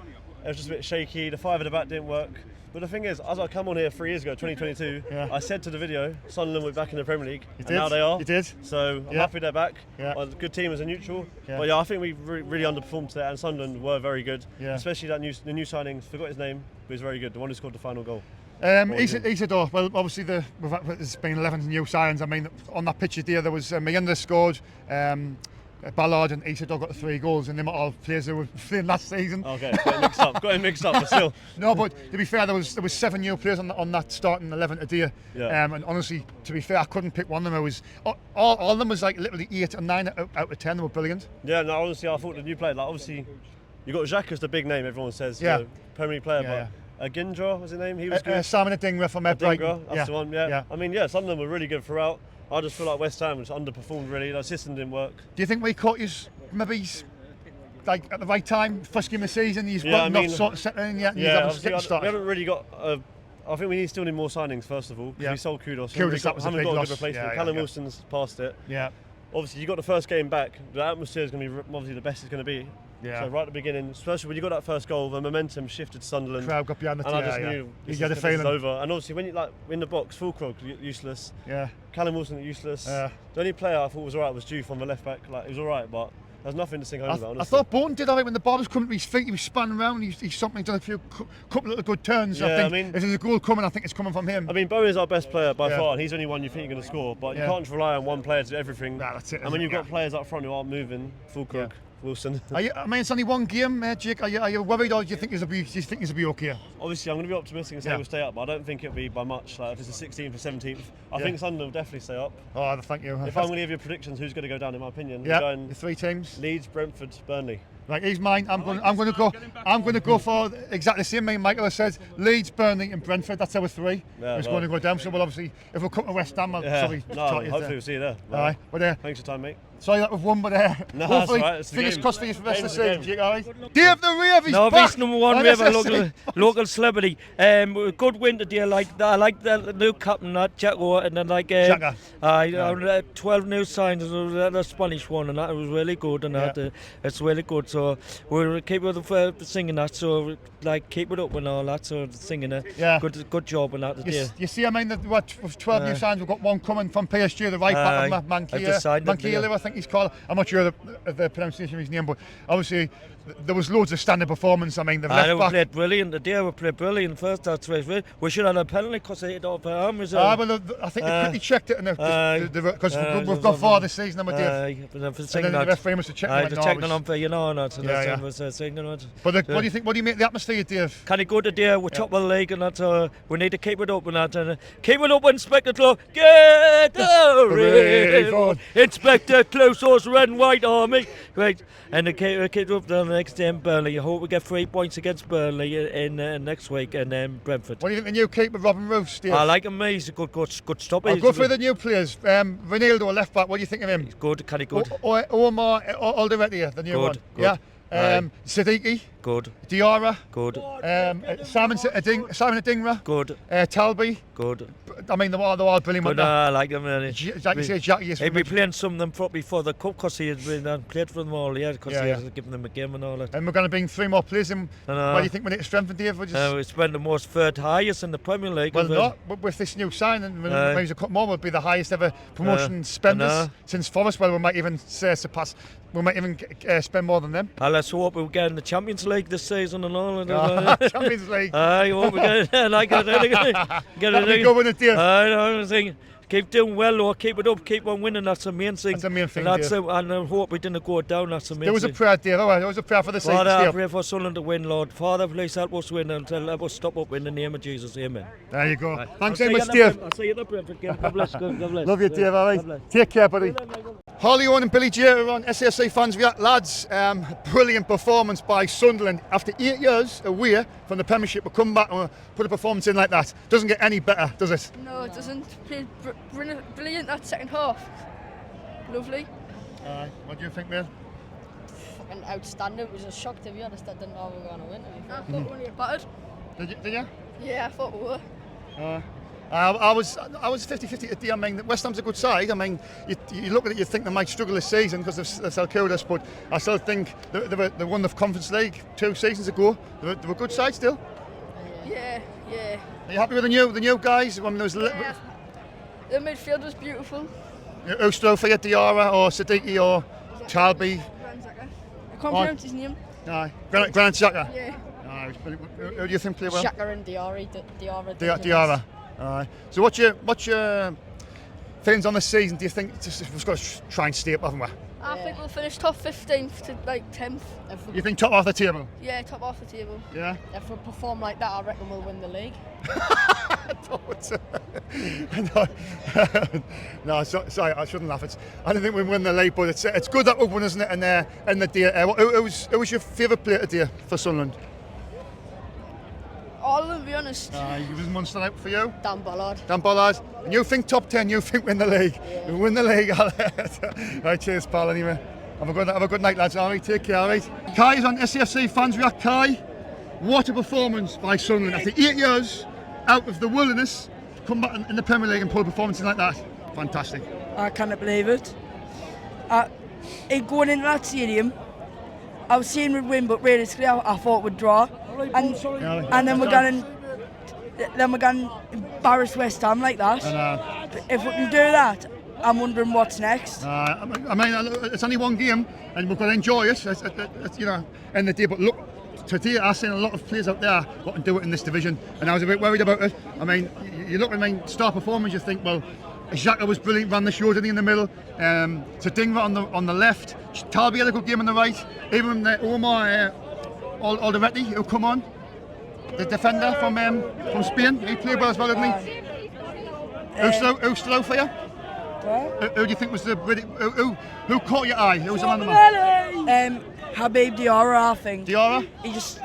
It was just a bit shaky. The 5 at the back didn't work. But the thing is, as I come on here 3 years ago, 2022, I said to the video, Sunderland were back in the Premier League, and now they are. You did. So I'm happy they're back. Yeah. A good team as a neutral. Yeah. But yeah, I think we really underperformed today, and Sunderland were very good. Yeah. Especially the new signing, forgot his name, but he's very good. The one who scored the final goal. Isidore, well, obviously there's been 11 new signings. I mean, on that picture there was Meander scored, Ballard and Isidore got the 3 goals, and they were all players who were playing last season. Okay, got it mixed up, but still. No, but to be fair, there was 7 new players on that starting 11 today. Yeah. And honestly, to be fair, I couldn't pick one of them. It was all of them was like literally 8 or 9 out of 10. They were brilliant. Yeah, no, honestly, I thought the new player, like obviously, you got Xhaka as the big name. Everyone says, Yeah. Premier League player, but Gindra was his name. He was good. Simon Adingra from Brighton. That's the one. Yeah. I mean, some of them were really good throughout. I just feel like West Ham just underperformed really. The system didn't work. Do you think we caught you maybe like at the right time, first game of the season? He's not sort of settling in yet. We haven't really got. I think we still need more signings first of all. Because we sold Kudos. That was a big got loss. A good replacement. Callum Wilson's past it. Yeah. Obviously, you got the first game back. The atmosphere is going to be obviously the best it's going to be. Yeah. So right at the beginning, especially when you got that first goal, the momentum shifted to Sunderland. Crowd got behind the and I just knew this is over. And obviously, when you in the box, Fulkrog useless. Yeah. Callum Wilson useless. Yeah. The only player I thought was alright was Juve on the left back. Like he was alright, but there's nothing to sing home about. I thought Bolton did alright when the ball was coming to his feet. He was spanning around. He's something done a couple of good turns. Yeah, I think if there's a goal coming, I think it's coming from him. I mean, Bowen is our best player by far, and he's the only one you think you're going to score. But you can't rely on one player to do everything. Nah, that's it. And when you've got players up front who aren't moving, Fulkrog, Wilson. It's only one game, Jake. Are you worried, or do you think it'll be okay? Obviously, I'm going to be optimistic and say we'll stay up, but I don't think it'll be by much. Like if it's the 16th or 17th, I think Sunderland will definitely stay up. Oh, thank you. If I'm going to give you predictions, who's going to go down? In my opinion, the 3 teams: Leeds, Brentford, Burnley. Right, he's mine. I'm going to go for exactly the same. Me and Michael has said Leeds, Burnley, and Brentford. That's our 3. It's going to go down. So we'll obviously, if we come to West Ham, I'll probably hopefully we'll see you there. All right, but thanks for your time, mate. Sorry that we've won, but hopefully, fingers crossed for you for the rest of the season, Jake. All right. Dave the Rave, he's back. He's number 1 Rave, local celebrity. Good win today. I like the new captain, Jacko, and then 12 new signs, the Spanish one, and that was really good. And it's really good. So we'll keep with singing that. So keep it up and all that. So singing it. Yeah. Good job on that today. You see, I mean, with 12 new signs, we've got one coming from PSG, the right back of Mankiele, I think he's called. I'm not sure the pronunciation of his name, but obviously there was loads of standard performance. I mean, the left back played brilliant today. We played brilliant first half. We should have had a penalty because they hit off our arm. Well, I think they quickly checked it because we've got 4 this season, and then the referee must have checked it. Checking on for But what do you think? What do you make of the atmosphere, Dave? Can it go today? We're top of the league, and that we need to keep it up and that. And keep it up, Inspector Close. Get the rave, Inspector Clouseau's Red and White Army. Right, and keep it up the next day in Burnley. I hope we get 3 points against Burnley in next week, and then Brentford. What do you think the new keeper, Robin Roos, Dave? I like him. He's a good stopper. I'll go through the new players. Ronaldo, left back. What do you think of him? He's good. Can he good? Omar Alderete, the new one. Good. Yeah. Siddiqui. Good. Diarra. Good. Simon Adingra. Good. Talby. Good. I mean, they're all brilliant. Good. I like them. Jackie. He'd be playing some of them before the cup because he had been played for them all year because he had given them a game and all that. And we're going to bring 3 more players in. What do you think we need to strengthen, Dave? We spent the most third highest in the Premier League. Well, not with this new signing. Maybe a couple more would be the highest ever promotion spenders since Forest. Well, we might even surpass. We might even spend more than them. Let's hope we get in the Champions League this season and all. Champions League. I hope we get it. That'll be good, wouldn't it, Dave? I think. Keep doing well, or keep it up, keep on winning. That's the main thing. That's the main thing. And I hope we didn't go down. That's the main thing. There was a prayer, Dave. There was a prayer for the season. Father, I pray for Sunderland to win, Lord. Father, please help us win and help us stop up in the name of Jesus. Amen. There you go. Right. Thanks very much, Dave. I'll see you at the Brentford game. God bless. God bless. Love you, Dave. All right. Take care, buddy. Holly Owen and Billy J are on SASA fans. Lads, brilliant performance by Sunderland. After 8 years away from the Premiership, we come back and put a performance in like that. Doesn't get any better, does it? No, it doesn't. Played brilliant that second half. Lovely. What do you think, mate? Fucking outstanding. It was a shock, to be honest. I didn't know we were going to win. I thought we were going to get battered. Did you? Yeah, I thought we were. I was 50-50 at the. I mean, West Ham's a good side. I mean, you look at it, you think they might struggle this season because they've killed us, but I still think they won the Conference League 2 seasons ago. They were a good side still. Yeah, yeah. Are you happy with the new guys? I mean, there was Yeah. The midfield was beautiful. who stood out for you, Diarra or Siddiqui or Talby? Granit Xhaka. I can't pronounce his name. Aye, Granit Xhaka. Yeah. Aye, who do you think played well? Xhaka and Diarra. Diarra. Aye. So what's your feelings on the season? Do you think we've got to try and stay up, haven't we? I think we'll finish top 15th to like 10th. You think top half the table? Yeah, top half the table. Yeah. If we perform like that, I reckon we'll win the league. No, sorry, I shouldn't laugh. I don't think we win the league, but it's good that we've won, isn't it? And the day, who was your favourite player today for Sunderland? All of them, to be honest. You was one stand out for you? Dan Ballard. Dan Ballard. And you think top 10, you think win the league. Yeah. We win the league. Right, cheers, pal, anyway. Have a good night, lads. All right, take care, all right. Kai's on SCFC Fans React. Kai, what a performance by Sunderland. After 8 years out of the wilderness, come back in the Premier League and pull a performance like that. Fantastic. I cannot believe it. Going into that stadium, I was saying we'd win, but realistically, I thought we'd draw. And then we're going to embarrass West Ham like that. If we can do that, I'm wondering what's next. I mean, it's only one game, and we've got to enjoy it. It's, you know, in the day. But look, today I've seen a lot of players out there that can do it in this division, and I was a bit worried about it. I mean, you look at star performance, you think, well, Xhaka was brilliant, ran the show, didn't he, in the middle. Sedingra on the left. Talby had a good game on the right. Even Omar Alderete, who come on, the defender from Spain, he played well as well, didn't he? Who stood out for you? Who do you think was who caught your eye? Who was the man of the match? Habib Diarra, I think. Diarra? He just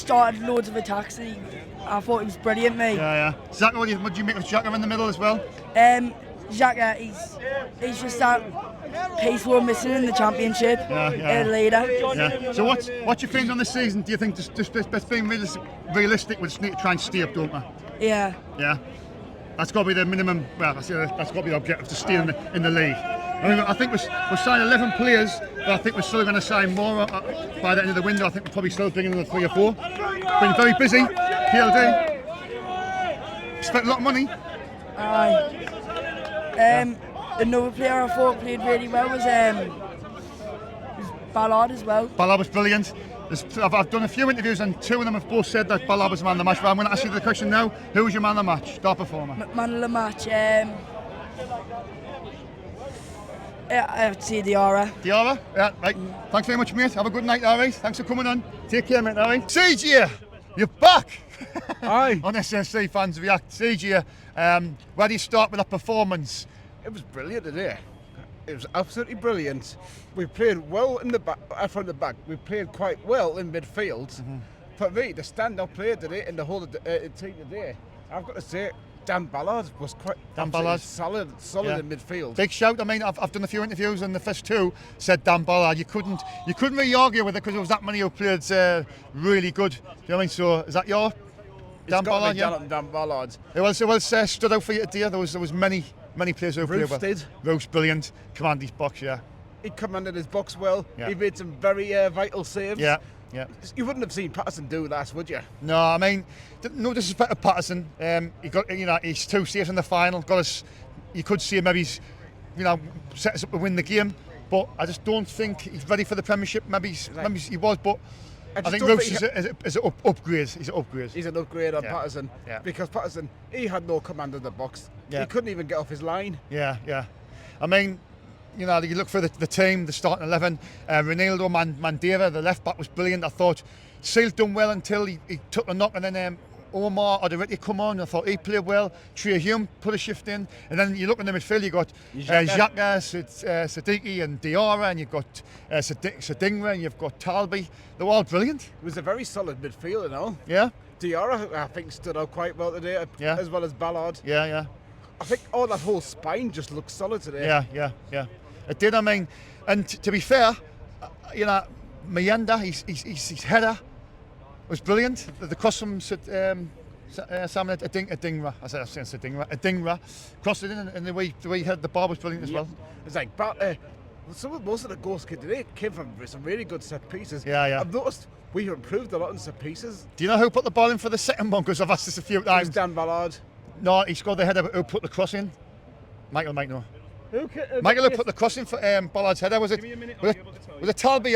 started loads of attacks. And I thought he was brilliant, mate. Yeah. Xhaka, what do you make of Xhaka in the middle as well? Xhaka, he's just that piece we're missing in the championship. Leader. Yeah. So what's your feelings on this season? Do you think just being realistic, we just need to try and stay up, don't we? Yeah. Yeah. That's got to be the minimum. Well, that's got to be the objective, to stay in the league. I mean, I think we've signed 11 players, but I think we're still going to sign more by the end of the window. I think we're probably still bringing another 3 or 4. Been very busy. PLD. Spent a lot of money. Another player I thought played really well was Ballard as well. Ballard was brilliant. I've done a few interviews and 2 of them have both said that Ballard was the man of the match. But I'm going to ask you the question now. Who was your man of the match? Star performer. Man of the match. I'd say Diarra. Diarra? Yeah, right. Thanks very much, mate. Have a good night, all right? Thanks for coming on. Take care, mate, all right? CJ, you're back! Aye. On SSC Fans React. CJ, where do you start with that performance? It was brilliant today. It was absolutely brilliant. We played well in the back, from the back. We played quite well in midfield. Mm-hmm. For me, the standout player today in the whole team today, I've got to say, Dan Ballard was quite solid in midfield. Big shout. I mean, I've done a few interviews, and the first 2 said Dan Ballard. You couldn't really argue with it because there was that many who played really good. Do you know what I mean? So is that your Dan Ballard? Yeah, Dan Ballard. It was stood out for you today. There was many players who played well. Roos, brilliant. Commanded his box, yeah. He commanded his box well. Yeah. He made some very vital saves. Yeah. You wouldn't have seen Patterson do that, would you? No, I mean, no disrespect to Patterson. He got, he's 2 saves in the final. Got us. You could see him maybe, set us up to win the game. But I just don't think he's ready for the Premiership. Maybe he was, but I think Roos is an upgrade. He's an upgrade. He's an upgrade on Patterson. Yeah. Because Patterson, he had no command of the box. Yeah. He couldn't even get off his line. Yeah. I mean, you look for the team, the starting 11. Ronaldo Mandera, the left back, was brilliant. I thought Seal done well until he took a knock, and then Omar Alderete come on. I thought he played well. Trey Hume put a shift in, and then you look in the midfield. You got Xhaka, Siddiqui, and Diarra, and you've got Sedingra, and you've got Talby. They were all brilliant. It was a very solid midfield and all. Yeah. Diarra, I think, stood out quite well today, as well as Ballard. Yeah. I think all that whole spine just looks solid today. Yeah. It did. I mean, and to be fair, Mayenda, his header was brilliant. The cross from Samuel Adingra. I said Adingra. Crossed it in, and the way he had the ball was brilliant as well. It's like Most of the goals today came from some really good set pieces. Yeah. I've noticed we've improved a lot in set pieces. Do you know who put the ball in for the second one? Because I've asked this a few times. Dan Ballard. No, he scored the header, but who put the cross in? Michael might know. Michael, who put the cross in for Ballard's header? Was it? Was it Talby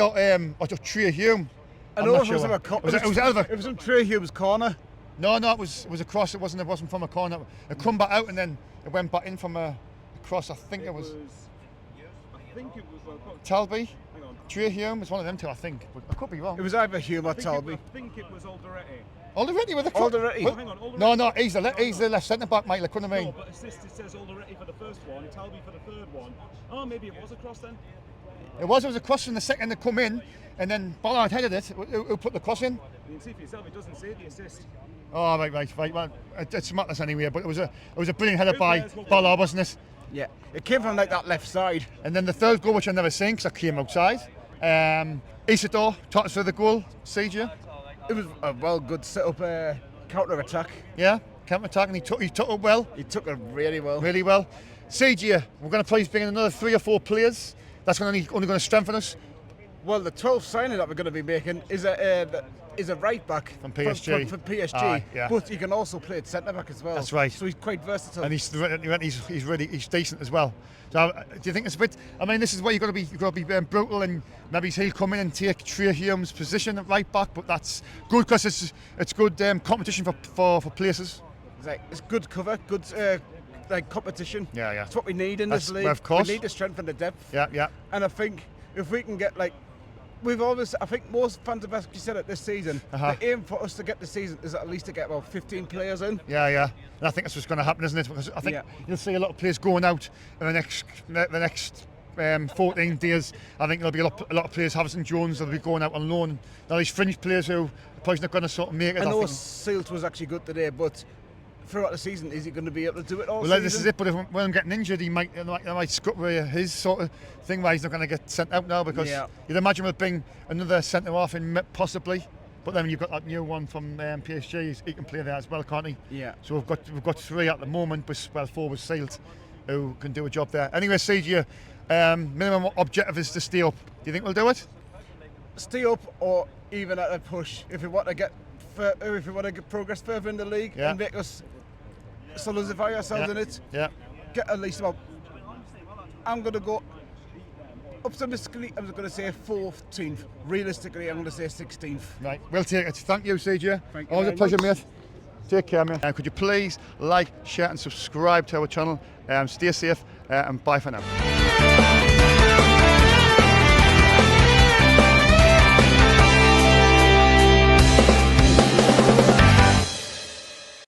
or just Trey Hume? I know it was from Trey Hume's corner. No, it was a cross. It wasn't from a corner. It come back out and then it went back in from a cross. I think it was Talby. Trey Hume was one of them two, I think. But I could be wrong. It was either Hume or Talby. I think it was Alderete. Alderete with a cross. Hang on, Alderete. No, he's the left centre back, Michael. I couldn't have No, but assist, it says Alderete for the first one, Talby for the third one. Oh, maybe it was a cross then. It was a cross in the second to come in, and then Ballard headed it. Who put the cross in? You can see for yourself, it doesn't say the assist. Oh, right. Well, it's madness anyway. But it was a brilliant header by Ballard, wasn't it? Yeah, it came from like that left side. And then the third goal, which I never seen because I came outside. Isidore taught us for the goal. CJ. It was a good set up counter attack. Yeah, counter attack, and he took it well. He took it really well. Really well. CJ, we're going to probably bring in another 3 or 4 players. That's only going to strengthen us. Well, the 12th signing that we're going to be making is a right back from PSG. From PSG, yeah. But he can also play at centre back as well. That's right. So he's quite versatile. And he's decent as well. So do you think it's a bit? I mean, this is where you've got to be brutal, and maybe he'll come in and take Trey Hume's position at right back. But that's good because it's good competition for places. It's good cover, good competition. Yeah. That's what we need in this league. Of course. We need to strengthen the depth. Yeah. And I think if we can get I think most fans have actually said it this season. The aim for us to get the season is at least to get about 15 players in. Yeah. And I think that's what's going to happen, isn't it? Because I think you'll see a lot of players going out in the next 14 days. I think there'll be a lot of players. Harrison Jones will be going out on loan. Now these fringe players who are probably not going to sort of make it. I know Sealt was actually good today, but throughout the season, is he going to be able to do it all? Well, this is it. But when I'm getting injured, he might scupper his sort of thing where he's not going to get sent out now because you'd imagine we'll bring another centre half in possibly. But then you've got that new one from PSG. He can play there as well, can't he? Yeah. So we've got 3 at the moment, but 4 with Sealt, who can do a job there. Anyway, CJ, minimum objective is to stay up. Do you think we'll do it? Stay up, or even at a push if we want to get progress further in the league and make us solidify ourselves in it. Yeah. Get at least about. I'm going to go optimistically. I'm going to say 14th. Realistically, I'm going to say 16th. Right. We'll take it. Thank you, CJ. Thank you. Always a pleasure, mate. Take care, mate. Could you please like, share, and subscribe to our channel? Stay safe and bye for now.